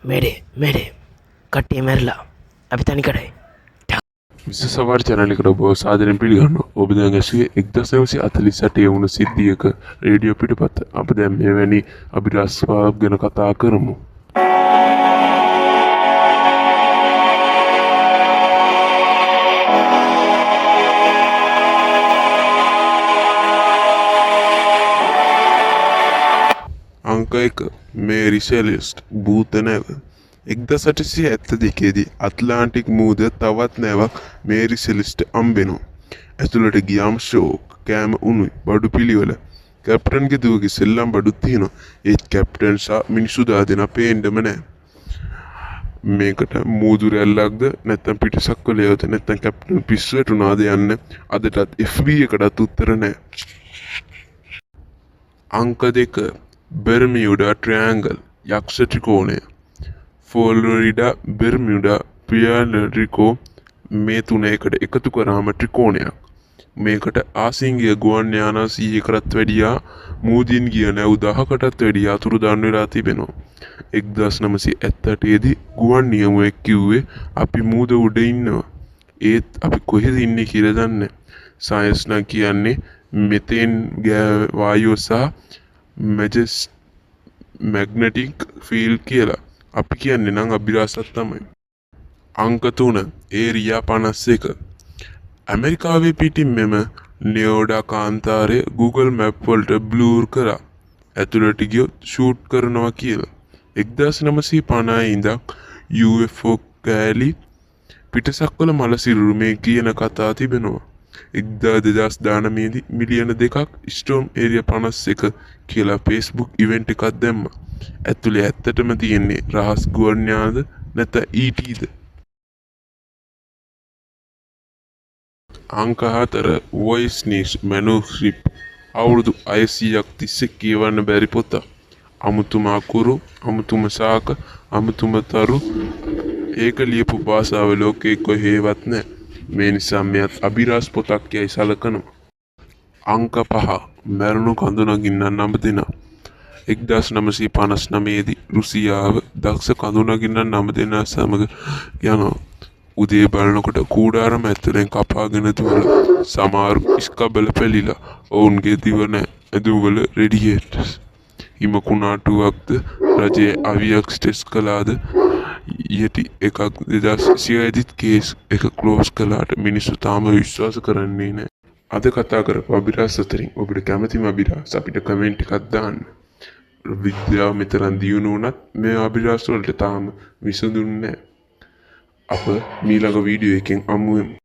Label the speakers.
Speaker 1: මේඩේ කට්ටිය මැරිලා අපි තනිකරයි.
Speaker 2: විශේෂ සවාරි channel එකට ඔබ සාදරයෙන් පිළිගන්නවා. ඔබ දැන් ඇසුවේ 1948 වුණ සිද්ධියක රේඩියෝ පිටපත. අප දැන් මෙවැනි අභිරහස්වාවක් ගැන කතා කරමු. අංක 1 මේරි සෙලිස්ට් භූත නැව. 1872 දී ඇට්ලාන්ටික් මූද තවත් නැවක් මේරි සෙලිස්ට් අම්බෙනවා. ඇතුළට ගියාම ෂෝක් කෑම උණුයි බඩු පිළිවෙල. කැප්ටන්ගේ දුවගේ සෙල්ලම් බඩු තියෙනවා. ඒත් කැප්ටන් සා මිනිස්සු දාදෙනා පේන්නම නැහැ. මේකට මූදු රැල්ලක්ද නැත්නම් පිටසක් වලයෝද නැත්නම් කැප්ටන් පිස්සු වැටුණාද යන්න අදටත් FB එකටත් උත්තර නැහැ. අංක 2 බර්මියුඩා ට්‍රයැන්ගල් යක්ෂ ත්‍රිකෝණය. ෆ්ලොරිඩා බර්මියුඩා පියර්ටෝ මේ තුන එකට එකතු කරාම ත්‍රිකෝණයක්. මේකට ආසින් ගිය ගුවන් යානා 100කටත් වැඩියා මූදින් ගිය නැව් 10කටත් වැඩියා අතුරුදන් වෙලා තිබෙනවා. 1978 දී ගුවන් නියමුවෙක් කිව්වේ අපි මූද උඩ ඉන්නවා. ඒත් අපි කොහෙද ඉන්නේ කියලා දන්නේ. සයන්ස් නම් කියන්නේ මෙතෙන් වායුව සහ මැග්නටික් ෆීල්ඩ් කියලා. අපි කියන්නේ නම් අභිරහසක් තමයි. අංක 3 ඒරියා 51. ඇමරිකාවේ පිටින් මෙම නියෝඩා කාන්තාරය Google Map වලට බ්ලූර් කරා. ඇතුළට ගියොත් ෂූට් කරනවා කියලා. 1950 ඉඳන් UFO කෑලි පිටසක්වල මල සිරුරු මේ කියන කතා තිබෙනවා. 2019 දී මිලියන 2ක් ස්ටෝම් ඒරියා 51 කියලා Facebook ඉවෙන්ට් එකක් දැම්මා. ඇතුලේ ඇත්තටම තියෙන්නේ රහස් ගුවන් යානද නැත්නම් ETද? අංක 4 වොයිස් නිස් මැනුස්ක්‍රිප්ට් අවුරුදු 600ක් තිස්සේ කියවන්න බැරි පොතක්. අමුතුම අකුරු, අමුතුම සාක, අමුතුම තරු ඒක ලියපු භාෂාව ලෝකේ කොහෙවත් නැහැ. මේ නිසා මෙයත් අභිරහස් පොතක් යයි සලකනවා. අංක 5 මැරුණු කඳුනගින්න 9 දෙනා. 1959 දී රුසියාව දක්ෂ කඳුනගින්න 9 දෙනා සමග යනවා. උදේ බලනකොට කූඩාරම ඇතුලෙන් කපාගෙන දුවලා සමහරු ඉස්කබල පැලිලා ඔවුන්ගේ දිව ඇදුවල රේඩියේටර්ස් හිම කුණාටුවක්ද රජයේ අවියක් ටෙස්ට් කළාද යටි එකක් 2020 දී කේස් එක ක්ලෝස් කළාට මිනිස්සු තාම විශ්වාස කරන්නේ නැහැ. අද කතා කරපු අභිරහස් අතරින් ඔබට කැමතිම අභිරහස් අපිට කමෙන්ට් එකක් දාන්න. විද්‍යාව මෙතරම් දියුණු වුණත් මේ අභිරහස් වලට තාම විසඳුන්නේ නැහැ. අප ඊළඟ වීඩියෝ එකෙන් අමුවෙමු.